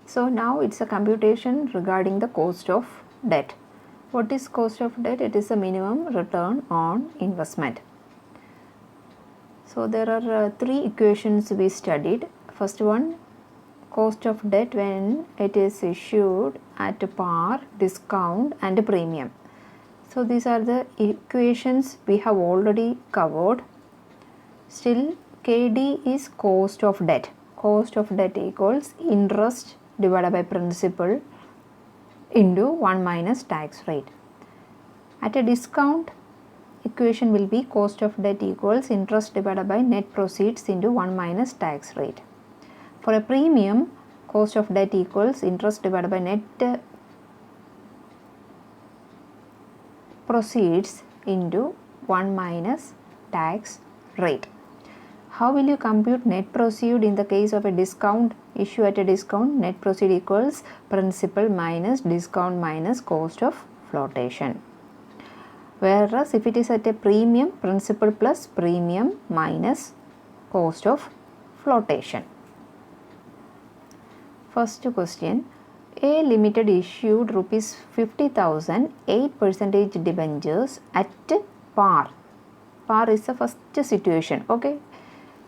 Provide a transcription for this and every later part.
So now it's a computation regarding the cost of debt. What is cost of debt? It is the minimum return on investment. So there are three equations we studied. First one, cost of debt when it is issued at par, discount and premium. So these are the equations we have already covered. Still, KD is cost of debt. Cost of debt equals interest divided by principal into 1 minus tax rate. At a discount, equation will be cost of debt equals interest divided by net proceeds into 1 minus tax rate. For a premium, cost of debt equals interest divided by net proceeds into 1 minus tax rate. How will you compute net proceed in the case of a discount? Issue at a discount, net proceed equals principal minus discount minus cost of flotation. Whereas if it is at a premium, principal plus premium minus cost of flotation. First question, A Limited issued rupees 50,000 8% debentures at par. Par is the first situation. Okay.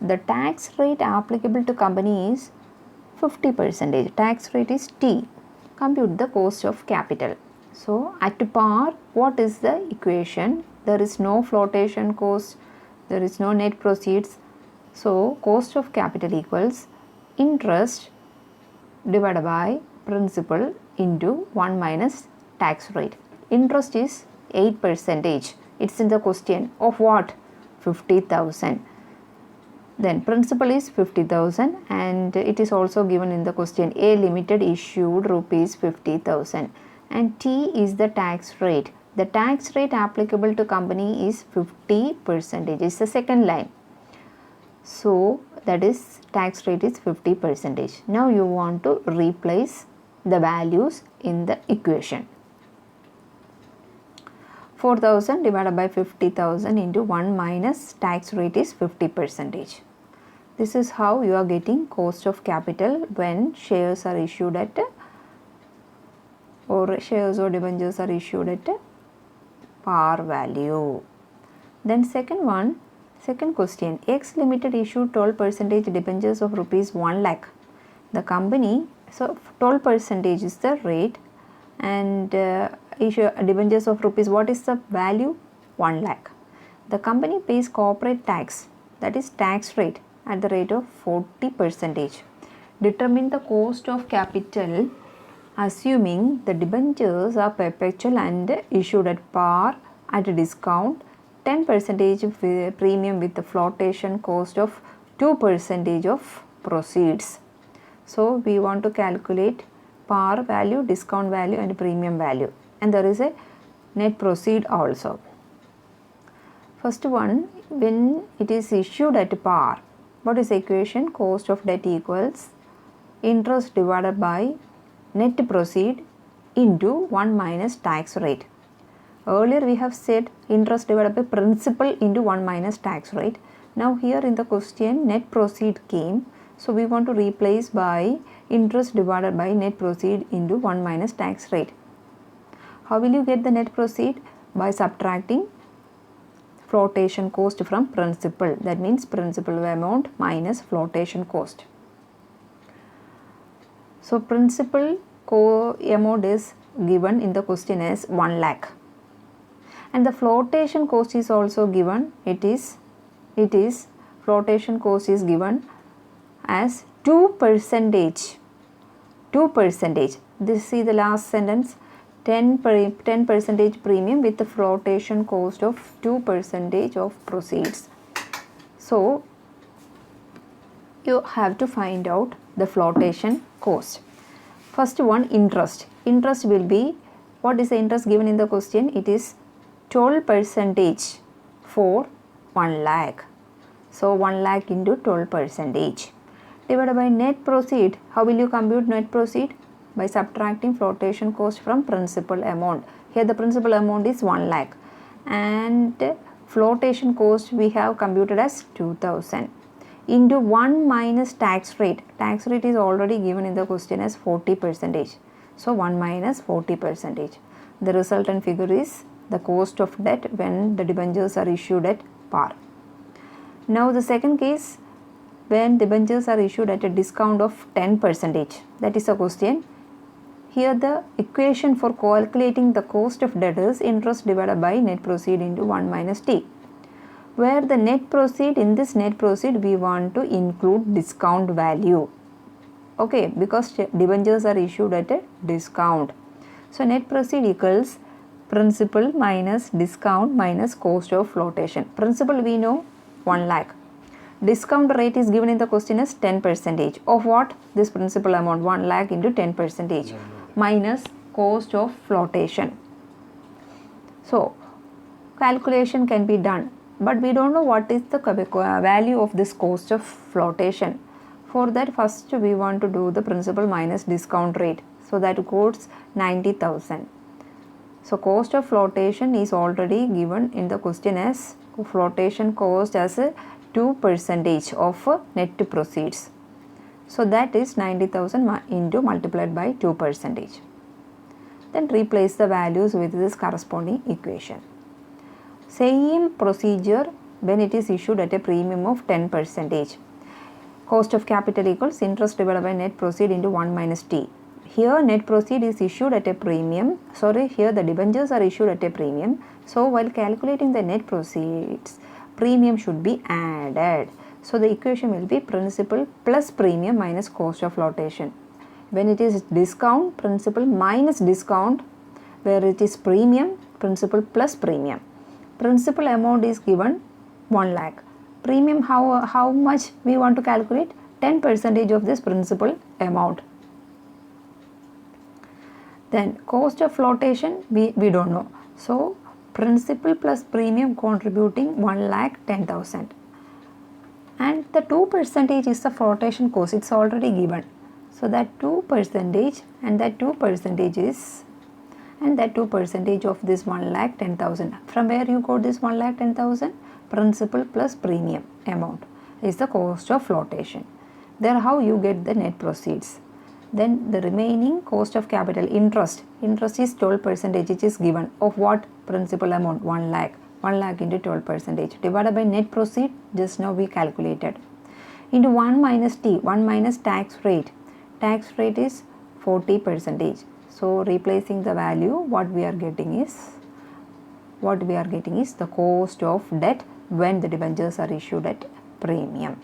The tax rate applicable to company is 50%. Tax rate is T. Compute the cost of capital. So at par, what is the equation? There is no flotation cost. There is no net proceeds. So cost of capital equals interest divided by principal into 1 minus tax rate. Interest is 8%. It's in the question of what? 50,000. Then principal is 50,000 and it is also given in the question. A Limited issued rupees 50,000 and T is the tax rate. The tax rate applicable to company is 50%. It's the second line. So that is tax rate is 50%. Now you want to replace the values in the equation. 4,000 divided by 50,000 into 1 minus tax rate is 50%. This is how you are getting cost of capital when shares are issued at or shares or debentures are issued at par value. Then second question, X Limited issued 12% debentures of rupees 1 lakh. The company, so 12% is the rate and issue debentures of rupees, what is the value? 1 lakh. The company pays corporate tax, that is tax rate, at the rate of 40%. Determine the cost of capital assuming the debentures are perpetual and issued at par at a discount, 10% premium with the flotation cost of 2% of proceeds. So we want to calculate par value, discount value and premium value, and there is a net proceed also. First one, when it is issued at par, what is the equation? Cost of debt equals interest divided by net proceed into 1 minus tax rate. Earlier we have said interest divided by principal into 1 minus tax rate. Now here in the question net proceed came. So we want to replace by interest divided by net proceed into 1 minus tax rate. How will you get the net proceed? By subtracting flotation cost from principal. That means principal amount minus flotation cost. So principal amount is given in the question as 1 lakh. And the flotation cost is also given. It is flotation cost is given as 2%. 2%. This see the last sentence. 10% premium with the flotation cost of 2% of proceeds. So you have to find out the flotation cost. First one, interest. Interest will be, what is the interest given in the question? It is 12% for 1 lakh. So 1 lakh into 12% divided by net proceed. How will you compute net proceed? By subtracting flotation cost from principal amount. Here the principal amount is 1 lakh and flotation cost we have computed as 2000. into 1 minus tax rate. Tax rate is already given in the question as 40%. So 1 minus 40%. The resultant figure is the cost of debt when the debentures are issued at par. Now the second case, when debentures are issued at a discount of 10%. That is a question. Here the equation for calculating the cost of debt is interest divided by net proceed into 1 minus t. Where the net proceed, in this net proceed we want to include discount value. Okay, because debentures are issued at a discount. So net proceed equals principal minus discount minus cost of flotation. Principal we know 1 lakh. Discount rate is given in the question as 10%. Of what? This principal amount 1 lakh into 10% minus cost of flotation. So calculation can be done, but we don't know what is the value of this cost of flotation. For that, first we want to do the principal minus discount rate. So that goes 90,000. So cost of flotation is already given in the question as flotation cost as a 2% of net proceeds. So that is 90,000 into multiplied by 2%. Then replace the values with this corresponding equation. Same procedure when it is issued at a premium of 10%. Cost of capital equals interest divided by net proceed into 1 minus t. Here net proceed is issued at a premium. Here the debentures are issued at a premium. So while calculating the net proceeds, premium should be added. So the equation will be principal plus premium minus cost of flotation. When it is discount, principal minus discount. Where it is premium, principal plus premium. Principal amount is given 1 lakh. Premium, how much we want to calculate? 10% of this principal amount. Then cost of flotation we don't know. So principal plus premium contributing 1 lakh 10,000. And the 2% is the flotation cost. It's already given. So that 2% and that 2% is, and that 2% of this 1 lakh 10,000. From where you got this 1 lakh 10,000? Principal plus premium amount is the cost of flotation. There how you get the net proceeds. Then the remaining cost of capital interest. Interest is 12%, which is given. Of what? Principal amount 1 lakh. 1 lakh into 12% divided by net proceed, just now we calculated, into 1 minus t, 1 minus tax rate. Tax rate is 40%. So replacing the value, what we are getting is the cost of debt when the debentures are issued at premium.